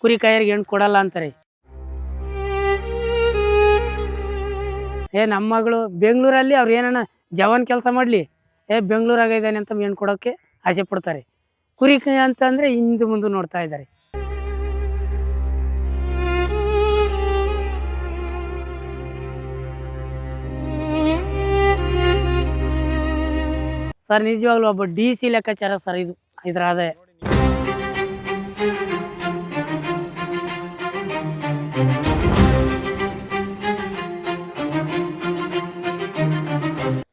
ಕುರಿ ಕಾಯರಿಗೆ ಹೆಣ್ಣು ಕೊಡಲ್ಲ ಅಂತಾರೆ. ನಮ್ಮ ಮಗಳು ಬೆಂಗಳೂರಲ್ಲಿ ಅವ್ರು ಏನಾನ ಜವಾನ್ ಕೆಲಸ ಮಾಡಲಿ, ಬೆಂಗಳೂರಾಗಿದ್ದಾನೆ ಅಂತ ಹೆಣ್ಣು ಕೊಡೋಕ್ಕೆ ಆಸೆ ಪಡ್ತಾರೆ. ಕುರಿ ಅಂತಂದರೆ ಹಿಂದೆ ಮುಂದೆ ನೋಡ್ತಾ ಇದ್ದಾರೆ. ಸರ್ ನಿಜವಾಗ್ಲೂ ಒಬ್ಬ DC ಲೆಕ್ಕಾಚಾರ ಸರ್ ಇದು, ಇದರ ಆದಾಯ.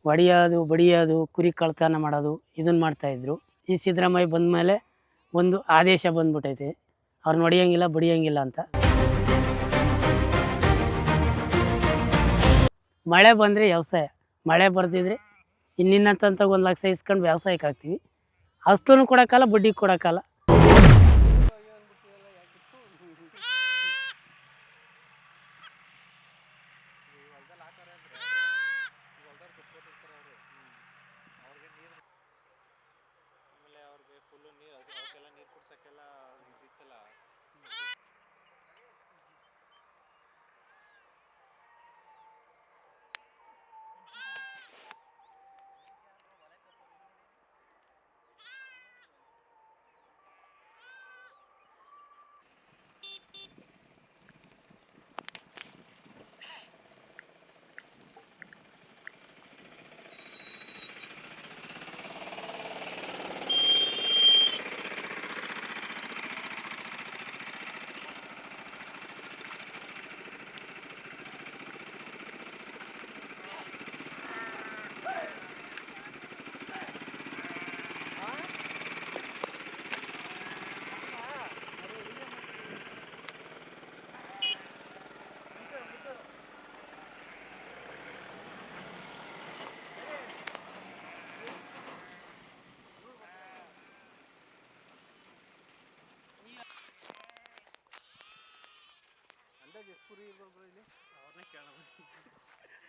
ಹೊಡಿಯೋದು ಬಡಿಯೋದು ಕುರಿ ಕಳ್ತನ ಮಾಡೋದು ಇದನ್ನು ಮಾಡ್ತಾಯಿದ್ರು. ಈ ಸಿದ್ದರಾಮಯ್ಯ ಬಂದ ಮೇಲೆ ಒಂದು ಆದೇಶ ಬಂದ್ಬಿಟ್ಟೈತೆ, ಅವ್ರನ್ನ ಹೊಡಿಯೋಂಗಿಲ್ಲ ಬಡಿಯೋಂಗಿಲ್ಲ ಅಂತ. ಮಳೆ ಬಂದರೆ ವ್ಯವಸಾಯ, ಮಳೆ ಬರ್ದಿದ್ರೆ ಇನ್ನಿನ್ನಂತ 1 ಲಕ್ಷ ಇಸ್ಕೊಂಡು ವ್ಯವಸಾಯಕ್ಕೆ ಹಾಕ್ತೀವಿ. ಅಷ್ಟೂ ಕೊಡೋಕ್ಕಲ್ಲ, ಬಡ್ಡಿ ಕೊಡೋಕ್ಕಲ್ಲ.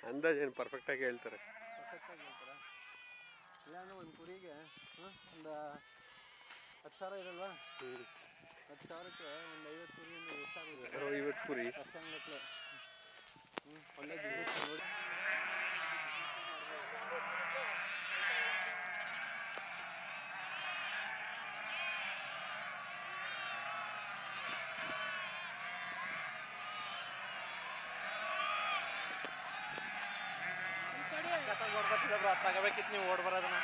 ಅಂದಾಜು ಏನು ಪರ್ಫೆಕ್ಟಾಗಿ ಹೇಳ್ತಾರೆ? ಇಲ್ಲಾಂದ್ರೆ ಒಂದು ಕುರಿಗೆ ಒಂದು 10,000 ಇರಲ್ವಾ? 10,000ಕ್ಕೆ ಒಂದು 50 ಕುರಿಯನ್ನು ಎಷ್ಟಾಗುತ್ತೆ? 50 ಕುರಿ ವರ್ಷಗಟ್ಟಲೆ. ಒಳ್ಳೆ ಬಿಸ್ನೆಸ್ ನೋಡಿ. ತಗೋಬೇಕಿತ್ತು ನೀವು ಓಡ್ ಬರೋದನ್ನ.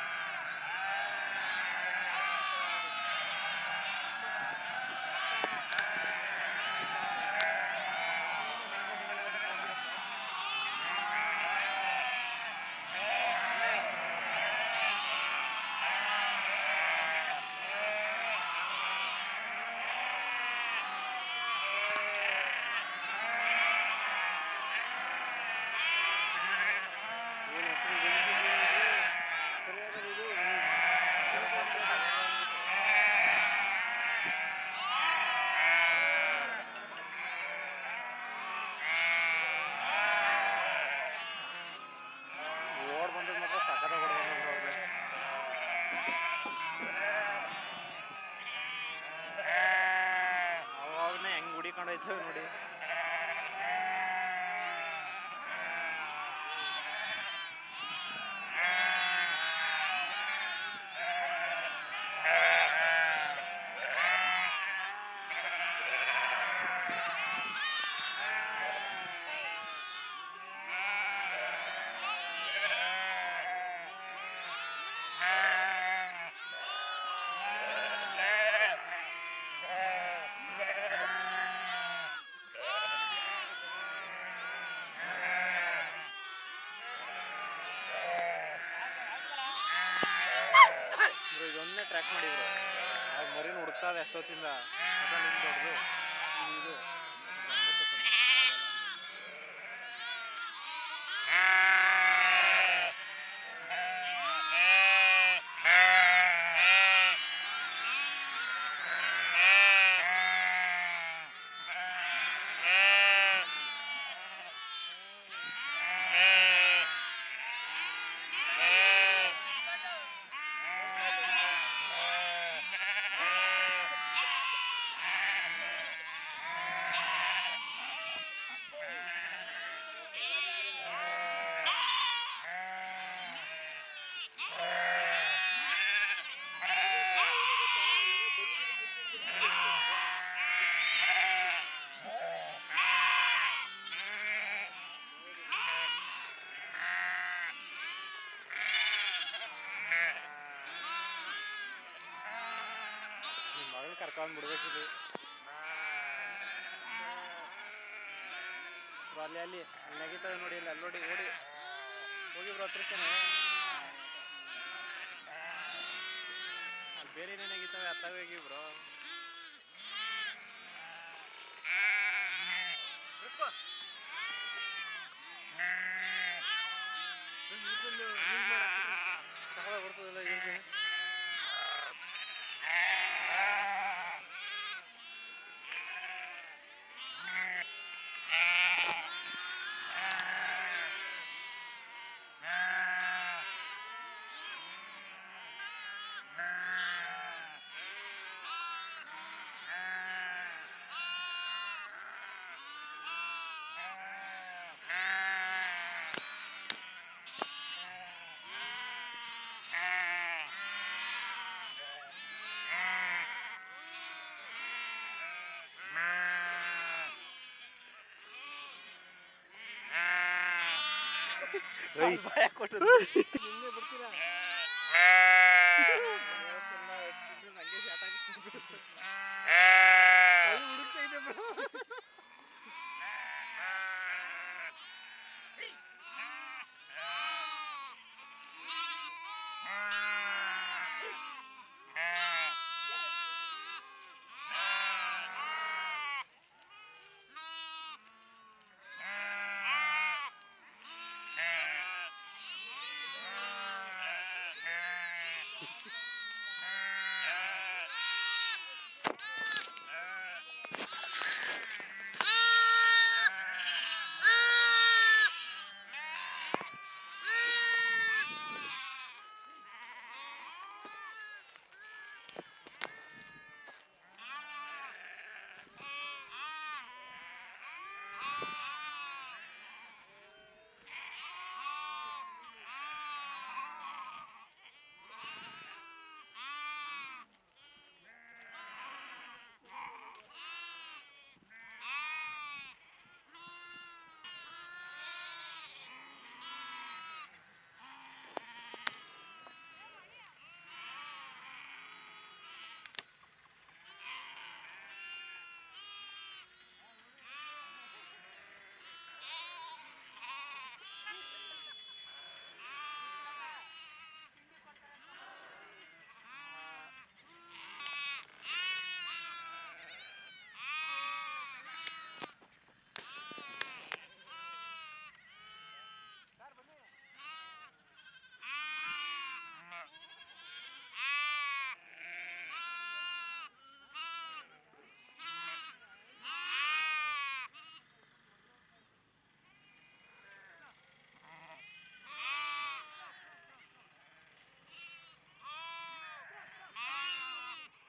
ನೋಡಿ ಇದೊಂದೇ ಟ್ರ್ಯಾಕ್ ಮಾಡಿದ್ರು. ಅದು ಮರಿನ ಹುಡುಕ್ತಾ ಇದೆ ಎಷ್ಟೊತ್ತಿಂದ. ಅದರಲ್ಲಿ ದೊಡ್ಡದು ಇದು ಕರ್ಕೊಂಡು ಬಿಡ್ಬೇಕು ಇಲ್ಲಿ ಬ್ರೋ. ಅಲ್ಲಿ ಅಲ್ಲಿ ನೆಗಿತವೆ ನೋಡಿ, ಇಲ್ಲಿ ಅಲ್ಲಿ ನೋಡಿ, ಓಡಿ ಹೋಗಿ ಬ್ರೋ ಹತ್ರಕ್ಕೆ. ಅಲ್ಲಿ ಬೇರೆ ಏನೇ ನೆಗಿತವೆ ಅತ್ತಾವೆ ಹೋಗಿ ಬ್ರೋ. ಬರ್ತದಲ್ಲ ಇವ್ರಿಗೆ. ಭಯ ಕೊಟ್ಟದ್ದು ನಿನ್ನೆ ಬಿಡ್ತೀರಾ ನಂಗೆ ಶಾಟ್ ಆಗಿ ಹುಡುಕ್ತಾ ಇದೆ ಬ್ರೋ.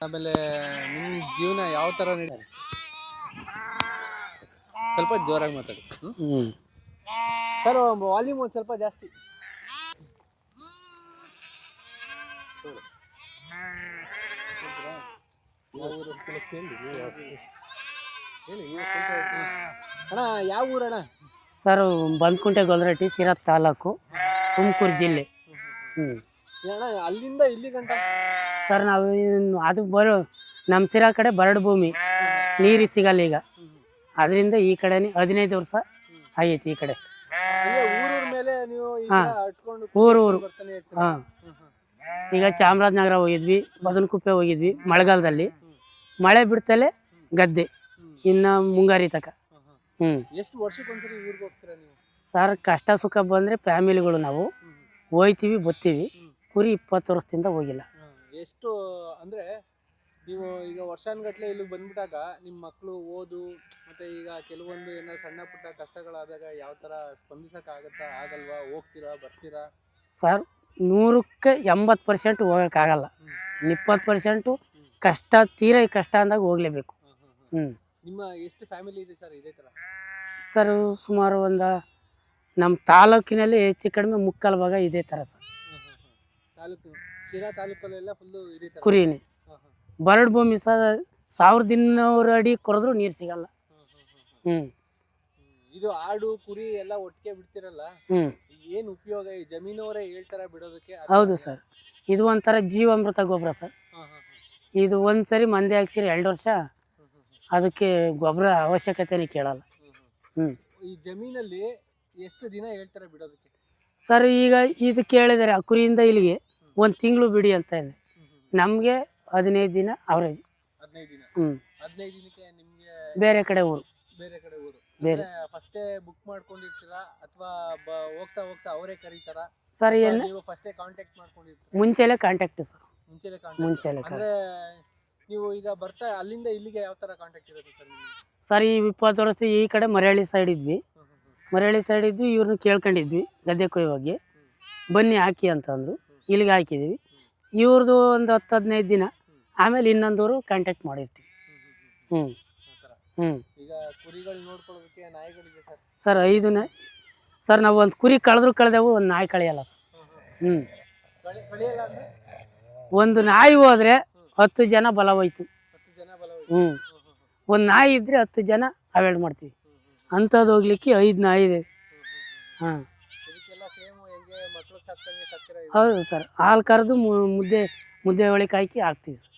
ಆಮೇಲೆ ನಿಮ್ಮ ಜೀವನ ಯಾವ ಥರ ನಡೀತದೆ? ಸ್ವಲ್ಪ ಜೋರಾಗಿ ಮಾತಾಡಿ. ಸರ್ ವಾಲ್ಯೂಮ್ ಒಂದು ಸ್ವಲ್ಪ ಜಾಸ್ತಿ. ಅಣ್ಣ ಯಾವ ಊರಣ್ಣ? ಸರ್ ಬಂದ್ಕುಂಟೆ ಗೊಲ್ರಟ್ಟಿ, ಸಿರಾ ತಾಲೂಕು, ತುಮಕೂರು ಜಿಲ್ಲೆ. ಅಣ್ಣ ಅಲ್ಲಿಂದ ಇಲ್ಲಿ ಗಂಟ ಸರ್ ನಾವು ಅದು ನಮ್ಮ ಸಿರಾ ಕಡೆ ಬರಡು ಭೂಮಿ, ನೀರು ಸಿಗಲ್ಲ ಈಗ. ಅದರಿಂದ ಈ ಕಡೆನೇ 15 ವರ್ಷ ಆಗೈತಿ ಈ ಕಡೆ. ಊರೂರ ಮೇಲೆ ನೀವು ಊರು ಹಾಂ. ಈಗ ಚಾಮರಾಜನಗರ ಹೋಗಿದ್ವಿ, ಬದನಕುಪ್ಪೆ ಹೋಗಿದ್ವಿ ಮಳೆಗಾಲದಲ್ಲಿ. ಮಳೆ ಬಿಡ್ತಲೇ ಗದ್ದೆ, ಇನ್ನು ಮುಂಗಾರಿ ತಕ. ಎಷ್ಟು ವರ್ಷಕ್ಕೊಂದ್ಸರಿ ಊರಿಗೆ ಹೋಗ್ತೀರಾ ನೀವು? ಸರ್ ಕಷ್ಟ ಸುಖ ಬಂದರೆ ಫ್ಯಾಮಿಲಿಗಳು ನಾವು ಹೋಯ್ತೀವಿ ಬರ್ತೀವಿ. ಕುರಿ 20 ವರ್ಷದಿಂದ ಹೋಗಿಲ್ಲ. ಎಷ್ಟು ಅಂದರೆ ನೀವು ಈಗ ವರ್ಷಾನುಗಟ್ಲೆ ಇಲ್ಲಿ ಬಂದ್ಬಿಟ್ಟಾಗ ನಿಮ್ಮ ಮಕ್ಕಳು ಓದು ಮತ್ತು ಈಗ ಕೆಲವೊಂದು ಏನಾದ್ರು ಸಣ್ಣ ಪುಟ್ಟ ಕಷ್ಟಗಳಾದಾಗ ಯಾವ ಥರ ಸ್ಪಂದಿಸೋಕ್ಕಾಗತ್ತಾ? ಆಗಲ್ವಾ? ಹೋಗ್ತೀರಾ ಬರ್ತೀರಾ? ಸರ್ 100ಕ್ಕೆ 80% ಹೋಗೋಕ್ಕಾಗಲ್ಲ. 20% ಕಷ್ಟ, ತೀರಾ ಕಷ್ಟ ಅಂದಾಗ ಹೋಗಲೇಬೇಕು. ನಿಮ್ಮ ಎಷ್ಟು ಫ್ಯಾಮಿಲಿ ಇದೆ ಸರ್ ಇದೇ ಥರ? ಸರ್ ಸುಮಾರು ನಮ್ಮ ತಾಲೂಕಿನಲ್ಲಿ ಹೆಚ್ಚು ಕಡಿಮೆ 3/4 ಭಾಗ ಇದೇ ಥರ ಸರ್. ತಾಲೂಕು ಶಿರಾ ತಾಲೂಕಲ್ಲೆಲ್ಲ ಫುಲ್ಲು ಇದೇ ಥರ ಕುರಿನೇ. ಬರಡು ಭೂಮಿ ಸರ್, 1200 ಅಡಿ ಕೊರೆದ್ರೂ ನೀರು ಸಿಗಲ್ಲ. ಇದು ಆಡು ಕುರಿ ಎಲ್ಲ ಒಟ್ಟಿಗೆ ಬಿಡ್ತಿರಲ್ಲ, ಏನು ಉಪಯೋಗ? ಈ ಜಮೀನವರೇ ಹೇಳ್ತಾರ ಬಿಡೋದಕ್ಕೆ? ಹೌದು ಸರ್, ಇದು ಒಂಥರ ಜೀವಾಮೃತ ಗೊಬ್ಬರ ಸರ್. ಇದು ಒಂದು ಸರಿ ಮಂದೆ ಹಾಕ್ಸಿರಿ 2 ವರ್ಷ ಅದಕ್ಕೆ ಗೊಬ್ಬರ ಅವಶ್ಯಕತೆನೇ ಕೇಳಲ್ಲ. ಹ್ಞೂ ಈ ಜಮೀನಲ್ಲಿ ಎಷ್ಟು ದಿನ ಹೇಳ್ತಾರೆ ಬಿಡೋದಕ್ಕೆ? ಸರ್ ಈಗ ಇದು ಕೇಳಿದರೆ ಆ ಕುರಿಯಿಂದ ಇಲ್ಲಿಗೆ 1 ತಿಂಗಳು ಬಿಡಿ ಅಂತ ಇದೆ. ನಮಗೆ 15 ದಿನ ಅವರೇಜ್. 15 ದಿನ. ಹ್ಞೂ 15 ದಿನಕ್ಕೆ ನಿಮಗೆ ಬೇರೆ ಕಡೆ ಊರು. ಊರು ಬೇರೆ ಫಸ್ಟೇ ಬುಕ್ ಮಾಡ್ಕೊಂಡಿರ್ತೀರಾ ಅಥವಾ ಹೋಗ್ತಾ ಹೋಗ್ತಾ ಅವರೇ ಕರೀತಾರಾ? ಸರ್ ಏನು ನೀವು ಫಸ್ಟೇ ಕಾಂಟ್ಯಾಕ್ಟ್ ಮಾಡ್ಕೊಂಡಿರ್ತೀರಾ? ಮುಂಚೆಲೆ ಕಾಂಟ್ಯಾಕ್ಟ್ ಸರ್. ಮುಂಚೆಲೆ ಅಂದ್ರೆ ನೀವು ಈಗ ಬರ್ತಾ ಅಲ್ಲಿಂದ ಇಲ್ಲಿಗೆ ಯಾವ ತರ ಕಾಂಟ್ಯಾಕ್ಟ್ ಇರುತ್ತೆ ಸರ್ ನಿಮಗೆ? ಸರ್ ಈ 20 ವರ್ಷ ಈ ಕಡೆ ಮರಳಿ ಸೈಡ್ ಇದ್ವಿ. ಮರಳಿ ಸೈಡ್ ಇದ್ವಿ, ಇವ್ರನ್ನ ಕೇಳ್ಕೊಂಡಿದ್ವಿ ಗದ್ದೆ ಕೊಯ್ಯುವಾಗೆ ಬನ್ನಿ ಹಾಕಿ ಅಂತಂದರು. ಇಲ್ಲಿಗೆ ಹಾಕಿದ್ದೀವಿ. ಇವ್ರದ್ದು ಒಂದು 10-15 ದಿನ ಆಮೇಲೆ ಇನ್ನೊಂದವರು ಕಾಂಟ್ಯಾಕ್ಟ್ ಮಾಡಿರ್ತೀವಿ. ಹ್ಞೂ ಹ್ಞೂ ಈಗ ಕುರಿಗಳು ನೋಡ್ಕೊಳ್ಳೋದಕ್ಕೆ ನಾಯಿಗಳಿಗೆ ಸರ್? ಸರ್ 5 ನಾಯಿ ಸರ್. ನಾವು ಒಂದು ಕುರಿ ಕಳೆದೆವು, ಒಂದು ನಾಯಿ ಕಳೆಯಲ್ಲ ಸರ್. ಹ್ಞೂ ಕಳಿಯಲ್ಲ ಅಂದ್ರೆ ಒಂದು ನಾಯಿ ಹೋದರೆ 10 ಜನ ಬಲ ಹೋಯ್ತು. 10 ಜನ ಬಲ ಹ್ಞೂ ಒಂದು ನಾಯಿ ಇದ್ದರೆ 10 ಜನ ಅವಾಯ್ಡ್ ಮಾಡ್ತೀವಿ. ಅಂಥದ್ದು ಹೋಗ್ಲಿಕ್ಕೆ 5 ನಾಯಿ ಇದೆ. ಹಾಂ ಇದಕ್ಕೆಲ್ಲ ಸೇಮ್ ಹೆಂಗೆ ಮಕ್ಕಳು ಸಾಕ್ತಂಗೆ ಸಾಕ್ತೀರಾ? ಹೌದು ಸರ್. ಹಾಲು ಕರೆದು ಮುದ್ದೆ ಒಳಗೆ ಹಾಕಿ ಹಾಕ್ತೀವಿ ಸರ್.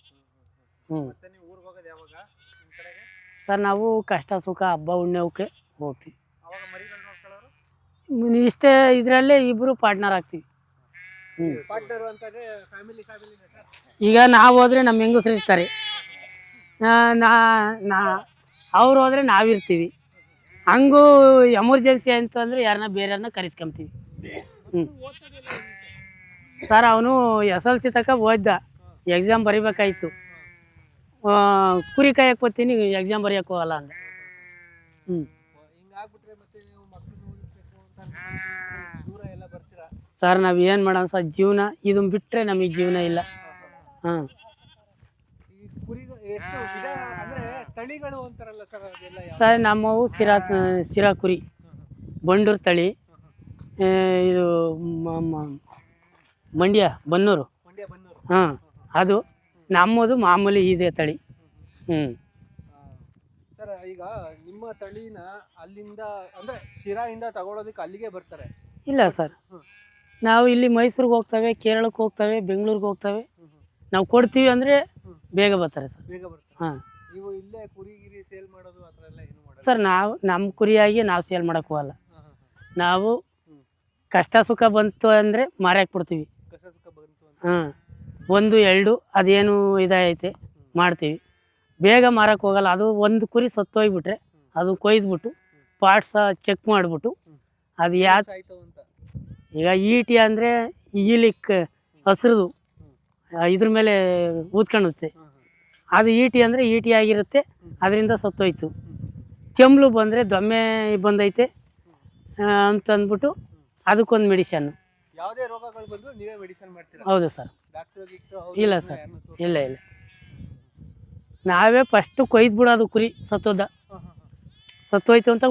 ಹ್ಞೂ ಮತ್ತೆ ನೀವು ಊರಿಗೆ ಹೋಗೋದು ಯಾವಾಗ ನಿಮ್ಮ ಕಡೆಗೆ? ಸರ್ ನಾವು ಕಷ್ಟ ಸುಖ ಹಬ್ಬ ಹುಣ್ಣಿಮೆಗೆ ಹೋಗ್ತೀವಿ. ಅವಾಗ ಮರಿಗಳು ನೋಡ್ಕೊಳ್ಳೋರು? ಇಷ್ಟೇ ಇದರಲ್ಲೇ ಇಬ್ಬರು ಪಾರ್ಟ್ನರ್ ಆಗ್ತೀವಿ. ಹ್ಞೂ ಪಾರ್ಟ್ನರ್ ಅಂತಂದ್ರೆ ಫ್ಯಾಮಿಲಿ ಸರ್? ಈಗ ನಾವು ಹೋದರೆ ನಮ್ಮ ಹೆಂಗಸ್ರು ಇರ್ತಾರೆ, ಅವ್ರು ಹೋದರೆ ನಾವಿರ್ತೀವಿ. ಹಂಗೂ ಎಮರ್ಜೆನ್ಸಿ ಅಂತಂದರೆ ಯಾರನ್ನ ಬೇರೆಯವ್ರನ್ನ ಕರೆಸ್ಕೊಂತೀವಿ. ಹ್ಞೂ ಸರ್ ಅವನು SLC ತನಕ ಓದ್ದ, ಎಕ್ಸಾಮ್ ಬರಿಬೇಕಾಯ್ತು. ಕುರಿ ಕಾಯಕ್ಕೆ ಹೋಗ್ತೀನಿ, ಎಕ್ಸಾಮ್ ಬರೆಯೋಕ್ಕೆ ಹೋಗಲ್ಲ ಅಂದ. ಹ್ಞೂ ಹಿಂಗಾಗ್ಬಿಟ್ರೆ ಮತ್ತೆ ನೀವು ಮಕ್ಕಳನ್ನ ಓದಿಸ್ಬೇಕು ಅಂತ ದೂರ ಎಲ್ಲ ಬರ್ತೀರಾ? ಸರ್ ನಾವು ಏನು ಮಾಡೋಣ ಸರ್, ಜೀವನ ಇದನ್ನು ಬಿಟ್ಟರೆ ನಮಗೆ ಜೀವನ ಇಲ್ಲ. ಹಾಂ ಈ ಕುರಿಗಳು ಎಷ್ಟು ವಿಧ ಅಂದ್ರೆ ತಳಿಗಳು ಅಂತಾರಲ್ಲ ಸರ್, ಅದೆಲ್ಲ ಯಾವ? ಸರ್ ನಮ್ಮವು ಸಿರಾ ಕುರಿ, ಬಂಡೂರು ತಳಿ. ಇದು ಮಂಡ್ಯ ಬನ್ನೂರು. ಹಾಂ ಅದು ನಮ್ಮದು ಮಾಮೂಲಿ ಇದೆ ತಳಿ. ಹ್ಞೂ ಸರ್ ಈಗ ನಿಮ್ಮ ತಳಿನ ಅಲ್ಲಿಂದ ಅಂದ್ರೆ ಶಿರಾಯಿಂದ ತಗೊಳ್ಳೋದಕ್ಕೆ ಅಲ್ಲಿಗೆ ಬರ್ತಾರೆ? ಇಲ್ಲ ಸರ್, ನಾವು ಇಲ್ಲಿ ಮೈಸೂರಿಗೆ ಹೋಗ್ತೇವೆ, ಕೇರಳಕ್ಕೆ ಹೋಗ್ತೇವೆ, ಬೆಂಗಳೂರಿಗೆ ಹೋಗ್ತೇವೆ. ನಾವು ಕೊಡ್ತೀವಿ ಅಂದರೆ ಬೇಗ ಬರ್ತಾರೆ ಸರ್. ಬೇಗ ಬರ್ತಾರೆ. ಹಾಂ ನೀವು ಇಲ್ಲೇ ಕುರಿಗಿರಿ ಸೇಲ್ ಮಾಡೋದು ಆ ಥರ ಎಲ್ಲ ಏನು ಮಾಡೋದು? ಸರ್ ನಾವು ನಮ್ಮ ಕುರಿಯಾಗಿ ನಾವು ಸೇಲ್ ಮಾಡೋಕ್ಕೆ ಹೋಗಲ್ಲ. ನಾವು ಕಷ್ಟ ಸುಖ ಬಂತು ಅಂದರೆ ಮಾರಾಕ್ ಬಿಡ್ತೀವಿ. ಕಸ ಸುಖ ಬಂತು ಅಂತ. ಹಾಂ 1-2 ಅದೇನು ಇದೈತೆ ಮಾಡ್ತೀವಿ. ಬೇಗ ಮಾರಕ್ಕೆ ಹೋಗಲ್ಲ. ಅದು ಒಂದು ಕುರಿ ಸತ್ತೋಗ್ಬಿಟ್ರೆ ಅದು ಕೊಯ್ದುಬಿಟ್ಟು ಪಾರ್ಟ್ಸ ಚೆಕ್ ಮಾಡಿಬಿಟ್ಟು ಅದು ಯಾವ್ದು ಆಯ್ತು ಅಂತ. ಈಗ ಈಟಿ ಅಂದರೆ ಈಲಿಕ್ಕೆ ಹಸ್ರದು ಇದ್ರ ಮೇಲೆ ಊದ್ಕೊಳ್ಳುತ್ತೆ. ಅದು ಈಟಿ ಅಂದರೆ ಈಟಿ ಆಗಿರುತ್ತೆ, ಅದರಿಂದ ಸತ್ತೋಯ್ತು. ಚೆಂಬ್ಲು ಬಂದರೆ ದೊಮ್ಮೆ ಬಂದೈತೆ ಅಂತಂದ್ಬಿಟ್ಟು ಅದಕ್ಕೊಂದು ಮೆಡಿಸನ್ನು. ಯಾವುದೇ ರೋಗಗಳು ಬಂದರೂ ನೀವೇ ಮೆಡಿಸಿನ್ ಮಾಡ್ತೀರಾ? ಹೌದು ಸರ್. ಡಾಕ್ಟರ್ ಇಲ್ಲ ಸರ್, ಇಲ್ಲ ನಾವೇ ಫಸ್ಟು ಕೊಯ್ದು ಬಿಡೋದು. ಕುರಿ ಸತ್ತೋಯ್ತು ಅಂತ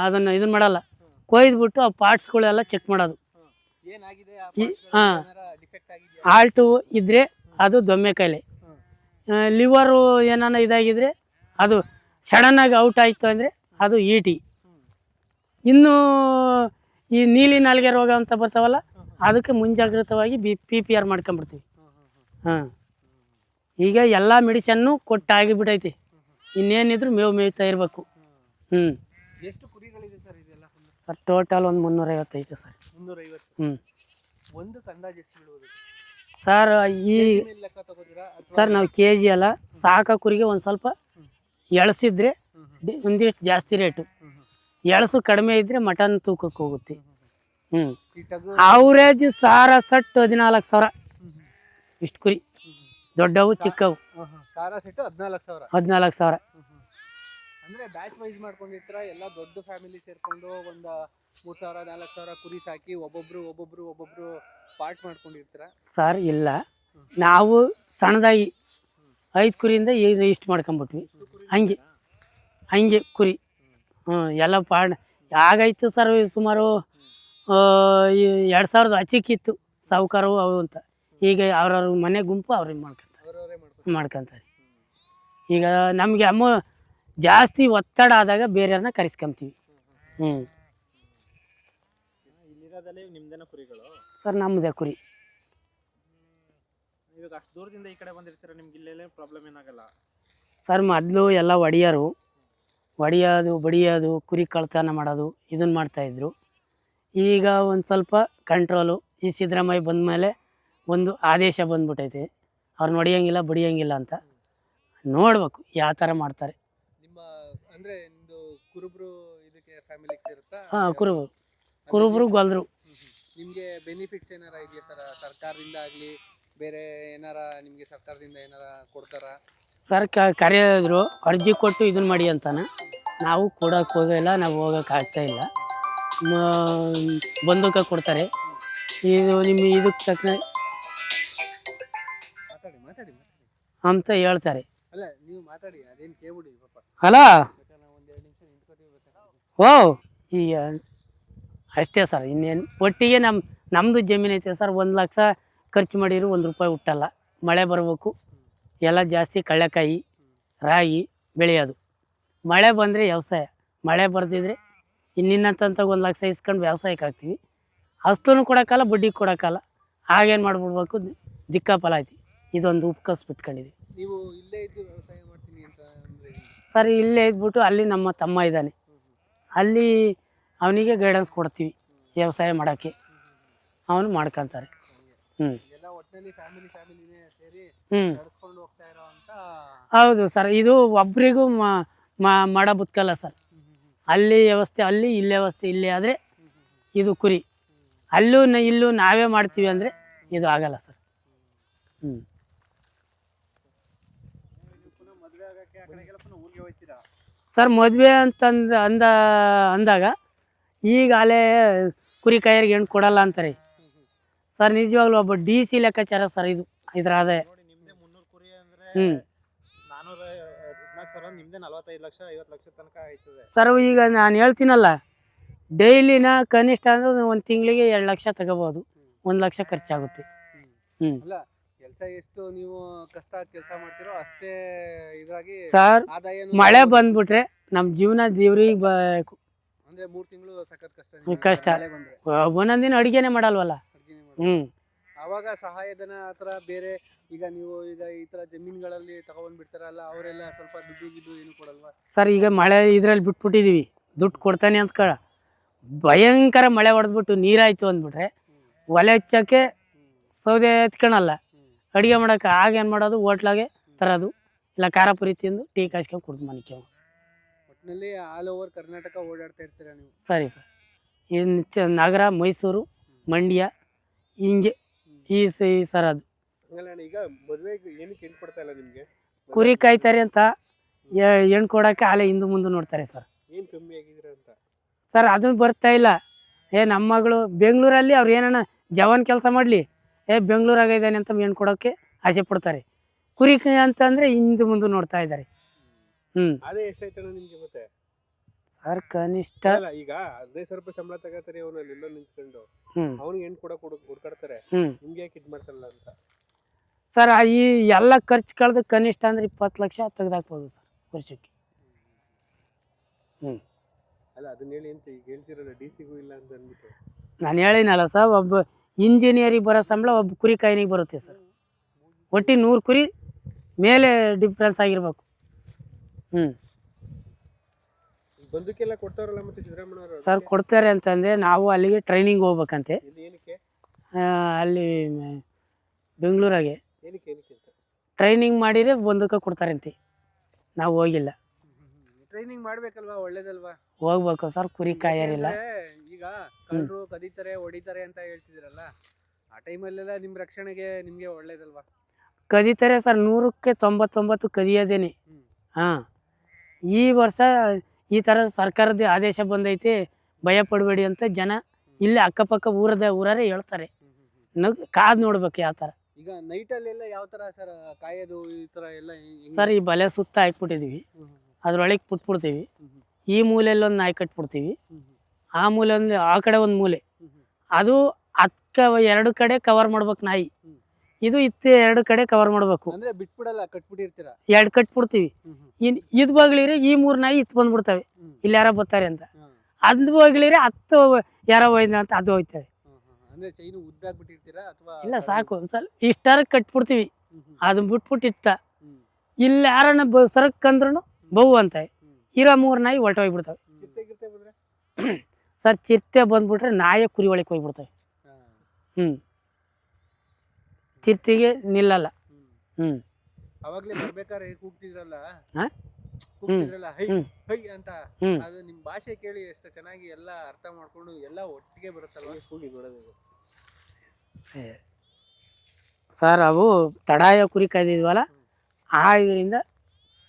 ಅದನ್ನು ಇದನ್ನು ಮಾಡಲ್ಲ. ಕೊಯ್ದುಬಿಟ್ಟು ಆ ಪಾರ್ಟ್ಸ್ಗಳೆಲ್ಲ ಚೆಕ್ ಮಾಡೋದು. ಏನಾಗಿದೆ ಹಾಂ ಡಿಫೆಕ್ಟ್ ಆಗಿದೆ, ಆಲ್ಟು ಇದ್ದರೆ ಅದು ದೊಮ್ಮೆ ಕಾಯಿಲೆ. ಲಿವರು ಏನಾನ ಇದಾಗಿದ್ದರೆ ಅದು ಸಡನ್ನಾಗಿ ಔಟ್ ಆಯಿತು ಅಂದರೆ ಅದು ಈಟಿ. ಇನ್ನು ಈ ನೀಲಿ ನಾಲಿಗೆ ರೋಗ ಅಂತ ಬರ್ತಾವಲ್ಲ, ಅದಕ್ಕೆ ಮುಂಜಾಗ್ರತವಾಗಿ PPR ಮಾಡ್ಕೊಂಬಿಡ್ತೀವಿ. ಹಾಂ ಈಗ ಎಲ್ಲ ಮೆಡಿಸನ್ನು ಕೊಟ್ಟಾಗಿಬಿಟ್ಟೈತಿ. ಇನ್ನೇನಿದ್ರು ಮೇಯ್ತಾ ಇರಬೇಕು. ಹ್ಞೂ ಎಷ್ಟು ಕುರಿಗಳಿದೆ ಸರ್ ಇದೆಲ್ಲ? ಸರ್ ಟೋಟಲ್ ಒಂದು 350 ಐತೆ ಸರ್. 350. ಹ್ಞೂ ಒಂದು ಅಂದಾಜು ಎಷ್ಟು ಬೀಳುವುದು ಸರ್? ಈ ಲೆಕ್ಕ ತಗೋತೀರಾ? ಸರ್ ನಾವು KG ಅಲ್ಲ, ಸಾಕೋ ಕುರಿಗೆ ಒಂದು ಸ್ವಲ್ಪ ಎಳಸಿದ್ರೆ ಒಂದಿಷ್ಟು ಜಾಸ್ತಿ ರೇಟು, ಎಳಸು ಕಡಿಮೆ ಇದ್ದರೆ ಮಟನ್ ತೂಕಕ್ಕೆ ಹೋಗುತ್ತೆ. ಹ್ಞೂ ಅವರೇಜ್ ಸಾರ ಸೆಟ್ 14,000 ಇಷ್ಟು ಕುರಿ, ದೊಡ್ಡವು ಚಿಕ್ಕವು. ಸಾರ ಸೆಟ್ 14,000. 14,000. ಅಂದ್ರೆ ಬ್ಯಾಚ್ ವೈಸ್ ಮಾಡ್ಕೊಂಡಿರ್ತೀರಾ? ಎಲ್ಲ ದೊಡ್ಡ ಫ್ಯಾಮಿಲಿ ಸೇರ್ಕೊಂಡು ಒಂದು 3,000 4,000 ಕುರಿ ಸಾಕಿ ಒಬ್ಬೊಬ್ರು ಪಾರ್ಟ್ ಮಾಡ್ಕೊಂಡಿರ್ತೀರಾ? ಸರ್ ಇಲ್ಲ, ನಾವು ಸಣ್ಣದಾಗಿ 5 ಕುರಿಯಿಂದ ಇಷ್ಟು ಮಾಡ್ಕೊಂಬಿಟ್ವಿ. ಹಂಗೆ ಕುರಿ. ಎಲ್ಲ ಆಗೈತು ಸರ್. ಸುಮಾರು 2,000 ಹಚ್ಚಿಕ್ಕಿತ್ತು ಸಾವುಕಾರವು ಅವು ಅಂತ. ಈಗ ಅವ್ರವ್ರ ಮನೆ ಗುಂಪು ಅವ್ರಿಗೆ ಮಾಡ್ಕೊತಾರೆ. ಈಗ ನಮಗೆ ಜಾಸ್ತಿ ಒತ್ತಡ ಆದಾಗ ಬೇರೆಯವ್ರನ್ನ ಕರೆಸ್ಕೊಂತೀವಿ. ಇಲ್ಲಿರೋದಲ್ಲಿ ನಿಮ್ದೇನ ಕುರಿಗಳು? ಸರ್ ನಮ್ಮದೇ ಕುರಿ. ಇವಾಗ ಅಷ್ಟು ದೂರದಿಂದ ಈ ಕಡೆ ಬಂದಿರ್ತೀರ, ನಿಮ್ಗೆ ಇಲ್ಲೆಲ್ಲ ಪ್ರಾಬ್ಲಮ್ ಏನಾಗಲ್ಲ? ಸರ್ ಮೊದಲು ಎಲ್ಲ ಹೊಡಿಯೋದು ಬಡಿಯೋದು ಕುರಿ ಕಳ್ತನ ಮಾಡೋದು ಇದನ್ನು ಮಾಡ್ತಾಯಿದ್ರು. ಈಗ ಒಂದು ಸ್ವಲ್ಪ ಕಂಟ್ರೋಲು ಈ ಸಿದ್ದರಾಮಯ್ಯ ಬಂದಮೇಲೆ ಒಂದು ಆದೇಶ ಬಂದ್ಬಿಟ್ಟೈತೆ, ಅವ್ರನ್ನ ಹೊಡಿಯೋಂಗಿಲ್ಲ ಬಡಿಯೋಂಗಿಲ್ಲ ಅಂತ. ನೋಡ್ಬೇಕು ಯಾವ ಥರ ಮಾಡ್ತಾರೆ. ನಿಮ್ಮ ಅಂದ್ರೆ ನಿಮ್ದು ಕುರುಬ್ರು ಇದಕ್ಕೆ ಫ್ಯಾಮಿಲಿಗೆ ಸೇರುತ್ತಾ? ಹಾಂ, ಕುರುಬರು ಗೊಲ್ದರು. ನಿಮ್ಗೆ ಬೆನಿಫಿಟ್ಸ್ ಏನಾರ ಇದೆಯಾ ಸರ್ ಸರ್ಕಾರದಿಂದ ಆಗಲಿ, ಬೇರೆ ಏನಾರ ನಿಮ್ಗೆ ಸರ್ಕಾರದಿಂದ ಏನಾರ ಕೊಡ್ತಾರ? ಸರ್ ಕರೆಯೋದ್ರು, ಅರ್ಜಿ ಕೊಟ್ಟು ಇದನ್ನು ಮಾಡಿ ಅಂತಾನೆ. ನಾವು ಕೊಡೋಕೆ ಹೋಗಿಲ್ಲ, ನಾವು ಹೋಗೋಕೆ ಆಗ್ತಾಯಿಲ್ಲ. ಬಂದೂಕ ಕೊಡ್ತಾರೆ. ಇದು ನಿಮ್ಮ ಇದಕ್ಕೆ ತಕ್ಕ ಮಾತಾಡಿ ಮಾತಾಡಿ ಅಂತ ಹೇಳ್ತಾರೆ. ಅಲ್ಲ ನೀವು ಮಾತಾಡಿ, ಅದೇನು ಕೇಳ್ಬಿಡಿ ಪಾಪ. ಅಲ್ಲ ಒಂದು 2 ನಿಮಿಷ ನಿಂತ್ಕೊತೀವಿ. ಓ ಈಗ ಅಷ್ಟೇ ಸರ್, ಇನ್ನೇನು ಒಟ್ಟಿಗೆ ನಮ್ಮದು ಜಮೀನು ಐತೆ ಸರ್. 1 ಲಕ್ಷ ಖರ್ಚು ಮಾಡಿದ್ರು 1 ರೂಪಾಯಿ ಹುಟ್ಟಲ್ಲ. ಮಳೆ ಬರಬೇಕು, ಎಲ್ಲ ಜಾಸ್ತಿ ಕಡಲೆಕಾಯಿ ರಾಗಿ ಬೆಳೆಯೋದು. ಮಳೆ ಬಂದರೆ ವ್ಯವಸಾಯ, ಮಳೆ ಬರ್ದಿದ್ರೆ ಇನ್ನಿನ್ನಂತ 1 ಲಕ್ಷ ಇಸ್ಕೊಂಡು ವ್ಯವಸಾಯಕ್ಕೆ ಹಾಕ್ತೀವಿ. ಅಷ್ಟೂ ಕೊಡೋಕ್ಕಲ್ಲ, ಬಡ್ಡಿ ಕೊಡೋಕ್ಕಲ್ಲ. ಆಗೇನು ಮಾಡಿಬಿಡ್ಬೇಕು, ದಿಕ್ಕಾಫಲ ಐತಿ. ಇದೊಂದು ಉಪಕಸ್ ಬಿಟ್ಕೊಂಡಿದ್ದೀವಿ. ನೀವು ಇಲ್ಲೇ ಇದ್ದು ವ್ಯವಸಾಯ ಮಾಡ್ತೀನಿ ಅಂತ ಅಂದರೆ ಸರ್ ಇಲ್ಲೇ ಇದ್ಬಿಟ್ಟು ಅಲ್ಲಿ ನಮ್ಮ ತಮ್ಮ ಇದ್ದಾನೆ, ಅಲ್ಲಿ ಅವನಿಗೆ ಗೈಡೆನ್ಸ್ ಕೊಡ್ತೀವಿ ವ್ಯವಸಾಯ ಮಾಡೋಕ್ಕೆ, ಅವನು ಮಾಡ್ಕೊತಾರೆ. ಎಲ್ಲ ಒಟ್ಟಿನಲ್ಲಿ ಫ್ಯಾಮಿಲಿನೇ ಸೇರಿ ನಡೆಸ್ಕೊಂಡು ಹೋಗ್ತಾ ಇರೋ ಅಂತ. ಹೌದು ಸರ್, ಇದು ಒಬ್ರಿಗೂ ಮಾಡೋ ಬದುಕಲ್ಲ ಸರ್. ಅಲ್ಲಿ ವ್ಯವಸ್ಥೆ ಅಲ್ಲಿ, ಇಲ್ಲೇ ವ್ಯವಸ್ಥೆ ಇಲ್ಲಿ ಆದರೆ ಇದು ಕುರಿ. ಅಲ್ಲೂ ಇಲ್ಲೂ ನಾವೇ ಮಾಡ್ತೀವಿ ಅಂದರೆ ಇದು ಆಗಲ್ಲ ಸರ್. ಸರ್ ಮದುವೆ ಅಂತಂದು ಅಂದಾಗ ಈಗ ಅಲ್ಲೇ ಕುರಿ ಕಾಯರಿಗೆ ಹೆಣ್ಣು ಕೊಡಲ್ಲ ಅಂತಾರೆ ಸರ್. ನಿಜವಾಗ್ಲೂ ಒಬ್ಬ DC ಲೆಕ್ಕಾಚಾರ ಸರ್ ಇದು, ಇದ್ರ ಆದಾಯ. ನಿಮ್ದೆ 300 ಕುರಿ ಅಂದ್ರೆ ಹ್ಞೂ 414 ನಿಮ್ದೆ 45 ಲಕ್ಷ 50 ಲಕ್ಷ ತನಕ ಆಯ್ತದೆ ಸರ್. ಈಗ ನಾನು ಹೇಳ್ತೀನಲ್ಲ, ಡೈಲಿನ ಕನಿಷ್ಠ ಅಂದ್ರೆ 1 ತಿಂಗಳಿಗೆ 2 ಲಕ್ಷ ತಗೋಬೋದು, 1 ಲಕ್ಷ ಖರ್ಚಾಗುತ್ತೆ. ಅಲ್ಲ ಕೆಲಸ ಎಷ್ಟು ನೀವು ಕಷ್ಟ ಕೆಲಸ ಮಾಡ್ತಿರೋ ಅಷ್ಟೇ ಇದಾಗಿ ಸರ್. ಆದಾಯ. ಮಳೆ ಬಂದ್ಬಿಟ್ರೆ ನಮ್ಮ ಜೀವನ ದೇವ್ರಿಗೆ ಬೇಕು. ಅಂದ್ರೆ 3 ತಿಂಗಳು ಸಖತ್ ಕಷ್ಟ. ಒಂದೊಂದು ದಿನ ಅಡುಗೆನೇ ಮಾಡಲ್ವಲ್ಲ. ಅವಾಗ ಸಹಾಯಧನ ಆತರ ಬೇರೆ ಈಗ ನೀವು ಈಗ ಈ ತರ ಜಮೀನುಗಳಲ್ಲಿ ತಗೊಂಡ್ಬಿಡ್ತಾರಲ್ಲ, ಅವರೆಲ್ಲ ಸ್ವಲ್ಪ ದುಡ್ಡು ಏನು ಕೊಡಲ್ವಾ ಸರ್? ಈಗ ಮಳೆ ಇದ್ರಲ್ಲಿ ಬಿಟ್ಬಿಟ್ಟಿದೀವಿ, ದುಡ್ಡು ಕೊಡ್ತಾನೆ ಅಂತ ಭಯಂಕರ ಮಳೆ ಹೊಡೆದ್ಬಿಟ್ಟು ನೀರಾಯ್ತು ಅಂದ್ಬಿಟ್ರೆ ಒಲೆ ಹಚ್ಚಕ್ಕೆ ಸೌದೆ ಎತ್ಕೊಳಲ್ಲ, ಅಡುಗೆ ಮಾಡೋಕೆ. ಆಗೇನು ಮಾಡೋದು, ಹೋಟ್ಲಾಗೆ ತರೋದು, ಇಲ್ಲ ಖಾರ ಪುರಿ ತಿಂದು ಟೀ ಕಾಸ್ಕೊಂಡು ಕುಡ್ದು ಮನೆಗೆ. ಒಟ್ಟಿನಲ್ಲಿ ಆಲ್ ಓವರ್ ಕರ್ನಾಟಕ ಓಡಾಡ್ತಾ ಇರ್ತೀರಾ ನೀವು? ಸರಿ ಸರ್. ಇನ್ನು ನಗರ, ಮೈಸೂರು, ಮಂಡ್ಯ ಹಿಂಗೆ ಈ ಸರ್. ಅದು ಈಗ ಮದುವೆಗೆ ಏನಕ್ಕೆ ಹೆಣ್ಣು ಕೊಡ್ತಾ ಇಲ್ಲ ನಿಮಗೆ? ಕುರಿ ಕಾಯ್ತಾರೆ ಅಂತ ಹೆಣ್ಣು ಕೊಡೋಕ್ಕೆ ಆಲೆ ಹಿಂದೆ ಮುಂದೆ ನೋಡ್ತಾರೆ ಸರ್. ಏನು ಕಮ್ಮಿ ಆಗಿದ್ದೀರ ಅಂತ ಸರ್? ಅದನ್ನು ಬರ್ತಾ ಇಲ್ಲ. ನಮ್ಮ ಮಗಳು ಬೆಂಗಳೂರಲ್ಲಿ ಅವ್ರು ಏನಾನ ಜವಾನ್ ಕೆಲಸ ಮಾಡಲಿ, ಬೆಂಗಳೂರಾಗ ಇದ್ದಾನೆ ಅಂತ ಹೆಣ್ಣು ಕೊಡೋಕ್ಕೆ ಆಸೆ ಪಡ್ತಾರೆ. ಕುರಿ ಅಂತಂದರೆ ಹಿಂದೆ ಮುಂದೆ ನೋಡ್ತಾ ಇದ್ದಾರೆ. ಅದೇ ಎಷ್ಟಾಯ್ತಣ್ಣ ನಿಮಗೆ ಮತ್ತೆ? ಸರ್ ಕನಿಷ್ಠ ಈಗ 15,000 ರೂಪಾಯಿ ಸಂಬಳ ತಗೋತಾರೆ ಅವನು, ಅಲ್ಲೆಲ್ಲೋ ನಿಂತ್ಕೊಂಡು ಅವ್ನಿಗೆ ಹೆಣ್ಣು ಕೊಡೋಕೆ ಹುಡ್ಕಾಡ್ತಾರೆ. ನಿಮ್ಗೆ ಯಾಕೆ ಇದು ಮಾಡ್ತಾರಲ್ಲ ಅಂತ ಸರ್. ಈ ಎಲ್ಲ ಖರ್ಚು ಕಳೆದು ಕನಿಷ್ಠ ಅಂದ್ರೆ 20 ಲಕ್ಷ ತೆಗೆದಾಕ್ಬೋದು ಸರ್ ವರ್ಷಕ್ಕೆ. ಅಲ್ಲ ಅದನ್ನ ಹೇಳಿ ಅಂತ ಈಗ ಹೇಳ್ತಿರಲ್ಲ, DC-ಗೂ ಇಲ್ಲ ಅಂತ ಅಂದ್ಬಿಟ್ಟು. ನಾನು ಹೇಳಿನಲ್ಲ ಸರ್, ಒಬ್ಬ ಇಂಜಿನಿಯರಿಗೆ ಬರೋ ಸಂಬಳ ಒಬ್ಬ ಕುರಿ ಕಾಯಿನಿಗೆ ಬರುತ್ತೆ ಸರ್. ಒಟ್ಟು 100 ಕುರಿ ಮೇಲೆ ಡಿಫ್ರೆನ್ಸ್ ಆಗಿರ್ಬೇಕು. ಬಂದಕ್ಕೆಲ್ಲ ಕೊಡ್ತಾರಲ್ಲ ಮತ್ತೆ ಸಿದ್ದರಾಮಯ್ಯ ಸರ್? ಕೊಡ್ತಾರೆ ಅಂತಂದರೆ ನಾವು ಅಲ್ಲಿಗೆ ಟ್ರೈನಿಂಗ್ ಹೋಗ್ಬೇಕಂತೆ. ಏನಕ್ಕೆ? ಅಲ್ಲಿ ಬೆಂಗಳೂರಾಗೆ ಏನಕ್ಕೆ ಅಂತ ಟ್ರೈನಿಂಗ್ ಮಾಡಿದರೆ ಬಂದಕ್ಕೆ ಕೊಡ್ತಾರಂತೆ. ನಾವು ಹೋಗಿಲ್ಲ. ಟ್ರೈನಿಂಗ್ ಮಾಡ್ಬೇಕಲ್ವಾ, ಒಳ್ಳೇದಲ್ವಾ? ಹೋಗ್ಬೇಕು ಸರ್, ಕುರಿ ಕಾಯರಿಲ್ಲ. ಈಗ ಕಳ್ಳರು ಕದೀತಾರೆ ಹೊಡಿತಾರೆ ಅಂತ ಹೇಳ್ತಿದ್ರಲ್ಲ, ಆ ಟೈಮಲ್ಲೆಲ್ಲ ನಿಮ್ಮ ರಕ್ಷಣೆಗೆ ನಿಮಗೆ ಒಳ್ಳೇದಲ್ವಾ? ಕದೀತಾರೆ ಸರ್, 100ಕ್ಕೆ 99 ಕದಿಯೋದೇನೆ. ಈ ವರ್ಷ ಈ ಥರ ಸರ್ಕಾರದ ಆದೇಶ ಬಂದೈತೆ, ಭಯ ಪಡಬೇಡಿ ಅಂತ ಜನ ಇಲ್ಲಿ ಅಕ್ಕಪಕ್ಕ ಊರೇ ಹೇಳ್ತಾರೆ. ಕಾದು ನೋಡ್ಬೇಕು ಯಾವ ಥರ. ಈಗ ನೈಟಲ್ಲೆಲ್ಲ ಯಾವ ಥರ ಸರ್ ಕಾಯೋದು ಈ ಥರ ಎಲ್ಲ? ಸರ್ ಈ ಬಲೆ ಸುತ್ತ ಹಾಕ್ಬಿಟ್ಟಿದ್ದೀವಿ, ಅದ್ರೊಳಗೆ ಬಿಟ್ಬಿಡ್ತೀವಿ. ಈ ಮೂಲೆಯಲ್ಲಿ ಒಂದು ನಾಯಿ ಕಟ್ಬಿಡ್ತೀವಿ, ಆ ಮೂಲೆ ಒಂದು, ಆ ಕಡೆ ಒಂದು ಮೂಲೆ. ಅದು 2 ಕಡೆ ಕವರ್ ಮಾಡ್ಬೇಕು ನಾಯಿ. ಇದು 2 ಕಡೆ ಕವರ್ ಮಾಡಬೇಕು. ಅಂದ್ರೆ ಬಿಟ್ಬಿಡಲ್ಲ, ಕಟ್ಬಿಟ್ಟಿರ್ತೀರ? 2 ಕಟ್ಬಿಡ್ತೀವಿ. ಇದು ಬಾಗ್ಲಿರಿ ಈ 3 ನಾಯಿ ಇತ್ತು ಬಂದ್ಬಿಡ್ತವೆ, ಇಲ್ಲಿ ಯಾರೋ ಬರ್ತಾರೆ ಅಂತ. ಅದು ಬಾಗ್ಲಿರಿ 10 ಯಾರೋ ಹೋಯ್ದ ಅಂತ ಅದು ಹೋಯ್ತವೆ. ಅಂದ್ರೆ ಚೈನು ಉದ್ದಾಗ್ಬಿಟ್ಟಿರ್ತೀರಾ ಅಥವಾ ಇಲ್ಲ ಸಾಕು ಸ್ವಲ್ಪ ಇಷ್ಟಾರ ಕಟ್ಬಿಡ್ತೀವಿ, ಅದನ್ನ ಬಿಟ್ಬಿಟ್ಟು ಇತ್ತ ಹ್ಮ್ ಇಲ್ಲಿ ಯಾರನ್ನ ಸರಕ್ಕಂದ್ರೂ ಬಹು ಅಂತ ಇರೋ 3 ನಾಯಿ ಹೊರಟೋಗ್ಬಿಡ್ತವೆ. ಚಿರತೆ ಗಿರ್ತೆ ಬಂದ್ರೆ ಸರ್ ಚಿರತೆ ಬಂದ್ಬಿಟ್ರೆ ನಾಯೇ ಕುರಿ ಒಳಗೆ ಹೋಗ್ಬಿಡ್ತವೆ. ಹಾ. ಚಿರತೆಗೆ ನಿಲ್ಲಲ್ಲ. ಹ್ಮ್ ಅವಾಗ್ಲೇ ಬರ್ಬೇಕಾದ್ರೆ ಕೂಗ್ತಿದ್ರಲ್ಲ ಹಾ? ಕೂಗ್ತಿದ್ರಲ್ಲ ಹೈ ಹ್ಮ್. ಹೈ ಅಂತ, ಹ್ಮ್. ಅದು ನಿಮ್ ಭಾಷೆ ಕೇಳಿ ಎಷ್ಟು ಚೆನ್ನಾಗಿ ಎಲ್ಲ ಅರ್ಥ ಮಾಡ್ಕೊಂಡು ಎಲ್ಲ ಒಟ್ಟಿಗೆ ಬರುತ್ತಲ್ವಾ? ಕೂಗಿ ನೋಡೋದು. ಸರ್ ಅವು ತಡಾಯ ಕುರಿ ಕಾಯ್ದಿದ್ವಲ್ಲ ಆ ಇದರಿಂದ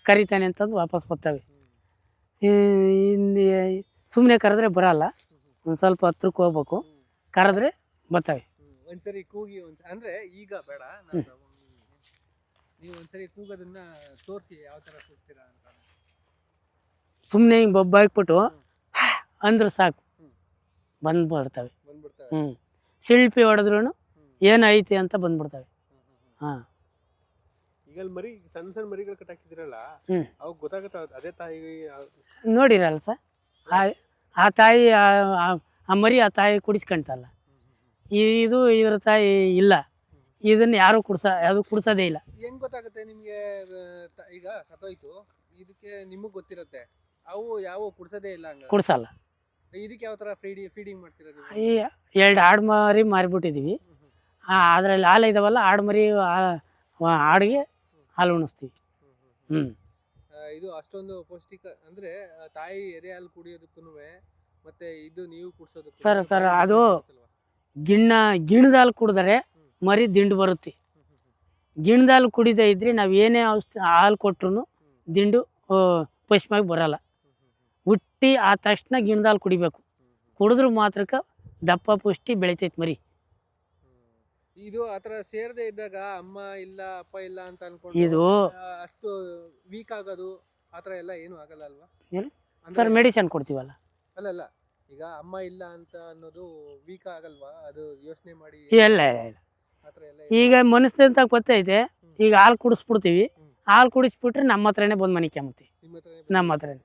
ಕರಿತಾನೆ ಅಂತಂದು ವಾಪಸ್ ಬರ್ತವೆ. ಹಿಂದೆ ಸುಮ್ಮನೆ ಕರೆದ್ರೆ ಬರಲ್ಲ, ಒಂದು ಸ್ವಲ್ಪ ಹತ್ರಕ್ಕೆ ಹೋಗ್ಬೇಕು, ಕರೆದ್ರೆ ಬರ್ತವೆ. ಒಂದ್ಸರಿ ಕೂಗಿ ಅಂದ್ರೆ ಈಗ ಬೇಡ, ನೀವು ಒಂದ್ಸರಿ ಕೂಗೋದನ್ನ ತೋರಿಸಿ ಯಾವ ತರ ಕೂಗ್ತೀರಾ ಅಂತ. ಸುಮ್ಮನೆ ಹಿಂಗೆ ಬೊಬ್ಬ ಹಾಕ್ಬಿಟ್ಟು ಅಂದ್ರೆ ಸಾಕು ಬಂದ್ಬಿಡ್ತವೆ. ಬಂದ್ಬಿಡ್ತವೆ. ಶಿಲ್ಪಿ ಹೊಡೆದ್ರು ಏನೈತಿ ಅಂತ ಬಂದ್ಬಿಡ್ತವೆ. ಹಾಂ ಈಗ ಅಲ್ಲಿ ಮರಿ ಸಣ್ಣ ಸಣ್ಣ ಮರಿಗಳು ಕಟ್ಟಾಕಿದಿರಲ್ಲ, ಅವಾಗ ಗೊತ್ತಾಗುತ್ತೆ ಅದೇ ತಾಯಿ ನೋಡಿರಲ್ಲ ಸರ್, ಆ ತಾಯಿ ಆ ಮರಿ ಆ ತಾಯಿ ಕುಡಿಸ್ಕೊಂತಲ್ಲ, ಇದು ಇದ್ರ ತಾಯಿ ಇಲ್ಲ, ಇದನ್ನು ಯಾರು ಕುಡ್ಸೋದೇ ಇಲ್ಲ. ಹೆಂಗ್ ಗೊತ್ತಾಗುತ್ತೆ ನಿಮ್ಗೆ? ಈಗ ಸತ್ತೋಯ್ತು, ಇದಕ್ಕೆ ನಿಮಗ್ ಗೊತ್ತಿರುತ್ತೆ, ಅವು ಯಾವ ಕುಡ್ಸೋದೇ ಇಲ್ಲ, ಹಂಗ ಕುಡ್ಸಲ್ಲ. ಇದಕ್ಕೆ ಯಾವ ತರ ಫೀಡಿಂಗ್ ಮಾಡ್ತಿರೋದು? ಈ 2 ಆಡು ಮರಿ ಮಾರಿಬಿಟ್ಟಿದ್ದೀವಿ, ಅದರಲ್ಲಿ ಹಾಲು ಇದಾವಲ್ಲ, ಆಡು ಮರಿ ಆಡಿಗೆ ಹಾಲು ಉಣಿಸ್ತೀವಿ. ಇದು ಅಷ್ಟೊಂದು ಪೌಷ್ಟಿಕ ಅಂದ್ರೆ ತಾಯಿ ಎದೆ ಹಾಲು ಕುಡಿಯೋದಕ್ಕೂ ಮತ್ತೆ ಇದು ನೀವು ಕುಡ್ಸೋದಕ್ಕೂ ಸರ್ ಅದು ಗಿಣ್ಣದ ಹಾಲು ಕುಡಿದ್ರೆ ಮರಿ ದಿಂಡು ಬರುತ್ತೆ. ಗಿಣ್ಣದ ಹಾಲು ಕುಡಿದೇ ಇದ್ರೆ ನಾವು ಏನೇ ಹಾಲು ಕೊಟ್ರು ದಿಂಡು ಪಶ್ಚಿಮಾಗಿ ಬರಲ್ಲ. ಹುಟ್ಟಿ ಆ ತಕ್ಷಣ ಗಿಣ್ಣದ ಹಾಲು ಕುಡಿಬೇಕು, ಕುಡಿದ್ರು ಮಾತ್ರಕ್ಕೆ ದಪ್ಪ ಪುಷ್ಟಿ ಬೆಳಿತೈತೆ ಮರಿ. ಇದು ಆತರ ಸೇರದೆ ಇದ್ದಾಗ ಅಮ್ಮ ಇಲ್ಲ ಅಪ್ಪ ಇಲ್ಲ ಅಂತ ಅನ್ಕೊಂಡು ಇದು ಅಷ್ಟು ವೀಕ್ ಆಗೋದು ಆತರ ಎಲ್ಲ ಏನು ಆಗಲ್ಲ ಅಲ್ವಾ? ಸರ್ ಮೆಡಿಸಿನ್ ಕೊಡ್ತೀವಲ್ಲ. ಅಲ್ಲ ಈಗ ಅಮ್ಮ ಇಲ್ಲ ಅಂತ ಅನ್ನೋದು ವೀಕ್ ಆಗಲ್ವಾ? ಅದು ಯೋಚನೆ ಮಾಡಿ ಇಲ್ಲ ಆತರ ಎಲ್ಲ ಈಗ ಮನಸ್ಸು ಅಂತ ಗೊತ್ತೈತೆ. ಈಗ ಹಾಲು ಕುಡಿಸ್ಬಿಡ್ತೀವಿ, ಹಾಲು ಕುಡಿಸ್ಬಿಟ್ರೆ ನಮ್ಮ ಹತ್ರನೇ ಬಂದು ಮನಿಕೊಂಬತ್ತೀವಿ. ನಿಮ್ಮ ಹತ್ರನೇ ನಮ್ಮ ಹತ್ರನೇ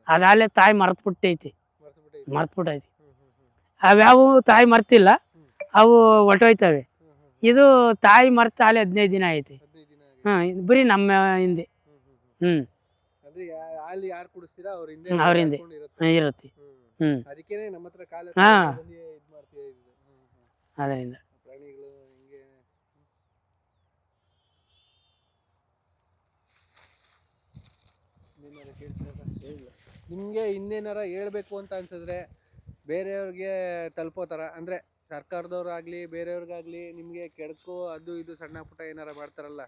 ಅದಾಗಲೇ ತಾಯಿ ಮರ್ತ್ಬಿಟ್ಟೈತಿ, ಮರ್ತ್ಬಿಟ್ಟೈತೆ. ಅವ್ಯಾವು ತಾಯಿ ಮರ್ತಿಲ್ಲ, ಅವು ಹೊರ್ಟೋಯ್ತವೆ. ಇದು ತಾಯಿ ಮರ್ತ ಅಲ್ಲಿ 15 ದಿನ ಐತಿ. 15 ದಿನ ಆಗಿದೆ. ಬರೀ ನಮ್ಮ ಹಿಂದೆ. ಅಂದ್ರೆ ಹಾಲು ಯಾರು ಕುಡಿಸ್ತೀರಾ ಅವ್ರ ಹಿಂದೆ ಅವ್ರ ಹಿಂದೆ ಕರ್ಕೊಂಡು ಇರುತ್ತೆ. ಇರುತ್ತೆ. ಅದಕ್ಕೇನೆ ನಮ್ಮ ಹತ್ರ ಕಾಲ ಹಾ. ಬಂದು ಇದ್ ಮಾಡ್ತೀವಿ. ಅದರಿಂದ ಪ್ರಾಣಿಗಳು ಹಿಂಗೆ ನಿಮ್ಗೆ ಇನ್ನೇನಾರ ಹೇಳ್ಬೇಕು ಅಂತ ಅನ್ಸಿದ್ರೆ ಬೇರೆಯವ್ರಿಗೆ ತಲುಪೋ ಥರ, ಅಂದರೆ ಸರ್ಕಾರದವ್ರಾಗಲಿ ಬೇರೆಯವ್ರಿಗಾಗಲಿ ನಿಮಗೆ ಕೆಡಕು ಅದು ಇದು ಸಣ್ಣ ಪುಟ್ಟ ಏನಾರ ಮಾಡ್ತಾರಲ್ಲ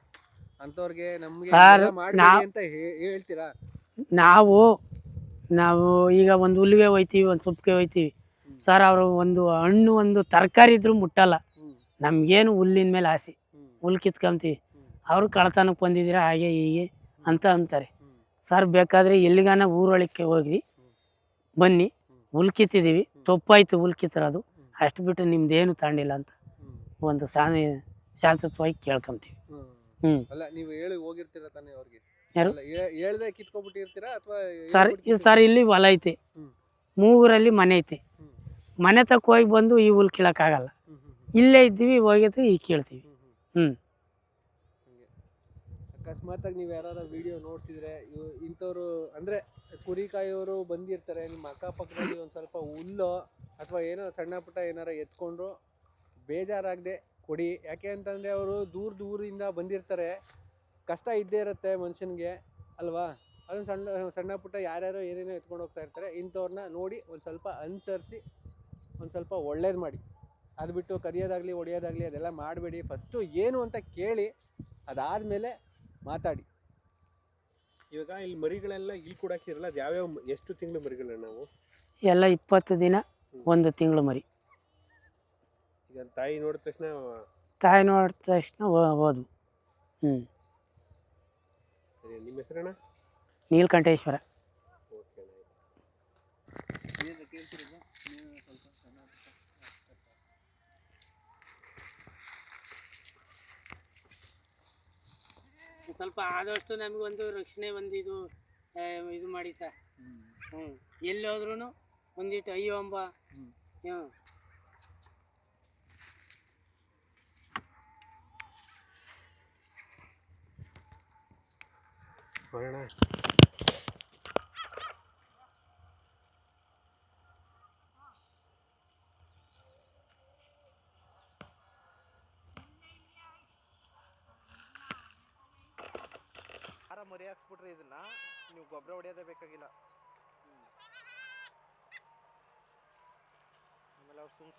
ಅಂಥವ್ರಿಗೆ ನಮಗೆ ಮಾಡಬೇಡಿ ಅಂತ ಹೇಳ್ತೀರಾ? ನಾವು ಈಗ ಒಂದು ಹುಲ್ಲಿಗೆ ಹೋಯ್ತೀವಿ, ಒಂದು ಸೊಪ್ಪಿಗೆ ಹೋಯ್ತೀವಿ ಸರ್, ಅವರು ಒಂದು ಹಣ್ಣು ಒಂದು ತರಕಾರಿ ಇದ್ರೂ ಮುಟ್ಟಲ್ಲ. ನಮಗೇನು ಹುಲ್ಲಿನ ಮೇಲೆ ಆಸೆ, ಹುಲ್ಲು ಕಿತ್ಕೊಂತೀವಿ. ಅವರು ಕಳ್ತನಕ್ಕೆ ಬಂದಿದ್ದೀರಾ ಹಾಗೆ ಹೀಗೆ ಅಂತ ಅಂತಾರೆ. ಸರ್ ಬೇಕಾದರೆ ಎಲ್ಲಿಗಾನ ಊರೊಳಕ್ಕೆ ಹೋಗ್ರಿ ಬನ್ನಿ, ಹುಲ್ಲು ಕಿತ್ತಿದ್ದೀವಿ, ತಪ್ಪಾಯ್ತು ಹುಲ್ಲು ಕಿತ್ತಿರೋದು, ಅಷ್ಟು ಬಿಟ್ಟು ನಿಮ್ದೇನು ತಾಂಡಿಲ್ಲ ಅಂತ ಒಂದು ಶಾಂತತ್ವವಾಗಿ ಕೇಳ್ಕೊಂತೀವಿ. ಅಲ್ಲ ನೀವು ಹೇಳಿ ಹೋಗಿರ್ತೀರ ತಾನೇ ಅವ್ರಿಗೆ? ಯಾರು ಹೇಳ್ದೆ ಕಿತ್ಕೊಬಿಟ್ಟಿರ್ತೀರಾ ಅಥವಾ? ಸರ್ ಇಲ್ಲಿ ಹೊಲ ಐತೆ, 3 ಊರಲ್ಲಿ ಮನೆ ಐತೆ. ಮನೆ ತಕ್ಕ ಹೋಗಿ ಬಂದು ಈ ಹುಲ್ಲು ಕೀಳಕ್ಕಾಗಲ್ಲ, ಇಲ್ಲೇ ಇದ್ದೀವಿ ಹೋಗಿದ್ದು ಈಗ ಕೇಳ್ತೀವಿ. ಅಕಸ್ಮಾತ್ ಆಗಿ ನೀವು ಯಾರು ವಿಡಿಯೋ ನೋಡ್ತಿದ್ರೆ ಇಂಥವ್ರು ಅಂದರೆ ಕುರಿ ಕಾಯೋರು ಬಂದಿರ್ತಾರೆ, ನಿಮ್ಮ ಅಕ್ಕಪಕ್ಕದಲ್ಲಿ ಒಂದು ಸ್ವಲ್ಪ ಹುಲ್ಲು ಅಥವಾ ಏನೋ ಸಣ್ಣ ಪುಟ್ಟ ಏನಾರ ಎತ್ಕೊಂಡ್ರು ಬೇಜಾರಾಗದೆ ಕೊಡಿ. ಯಾಕೆ ಅಂತಂದರೆ ಅವರು ದೂರದಿಂದ ಬಂದಿರ್ತಾರೆ, ಕಷ್ಟ ಇದ್ದೇ ಇರುತ್ತೆ ಮನುಷ್ಯನಿಗೆ ಅಲ್ವಾ? ಅದೊಂದು ಸಣ್ಣ ಪುಟ್ಟ ಯಾರ್ಯಾರೋ ಏನೇನೋ ಎತ್ಕೊಂಡು ಹೋಗ್ತಾ ಇರ್ತಾರೆ. ಇಂಥವ್ರನ್ನ ನೋಡಿ ಒಂದು ಸ್ವಲ್ಪ ಅನುಸರಿಸಿ ಒಂದು ಸ್ವಲ್ಪ ಒಳ್ಳೇದು ಮಾಡಿ. ಅದು ಬಿಟ್ಟು ಕದಿಯೋದಾಗಲಿ ಹೊಡೆಯೋದಾಗಲಿ ಅದೆಲ್ಲ ಮಾಡಬೇಡಿ. ಫಸ್ಟು ಏನು ಅಂತ ಕೇಳಿ ಅದಾದಮೇಲೆ ಮಾತಾಡಿ. ಇವಾಗ ಇಲ್ಲಿ ಮರಿಗಳೆಲ್ಲ ಇಲ್ಲಿ ಕೂಡ ಹಾಕಿರಲ್ಲ, ಅದು ಯಾವ್ಯಾವ ಎಷ್ಟು ತಿಂಗಳು ಮರಿಗಳ ನಾವು? ಎಲ್ಲ 20 ದಿನ 1 ತಿಂಗಳು ಮರಿ. ಈಗ ತಾಯಿ ನೋಡಿದ ತಕ್ಷಣ ಹೋದ್ವು. ಸರಿ, ನಿಮ್ಮ ಹೆಸರಣ್ಣ? ನೀಲಕಂಠೇಶ್ವರ. ಓಕೆ. ಸ್ವಲ್ಪ ಆದಷ್ಟು ನಮಗೊಂದು ರಕ್ಷಣೆ ಒಂದು ಇದು ಮಾಡಿ ಸರ್. ಎಲ್ಲಿ ಹೋದ್ರೂ ಒಂದಿಟ್ಟು ಅಯ್ಯೋ ಅಂಬ ನೋಡೋಣ. ಮರಿ ಹಾಕ್ಸ್ಬಿಟ್ರೆ ಇದನ್ನ ನೀವು ಗೊಬ್ಬರ ಹೊಡೆಯೋದೇ ಬೇಕಾಗಿಲ್ಲ. ಆಮೇಲೆ ಅವ್ರು ಸುಮ್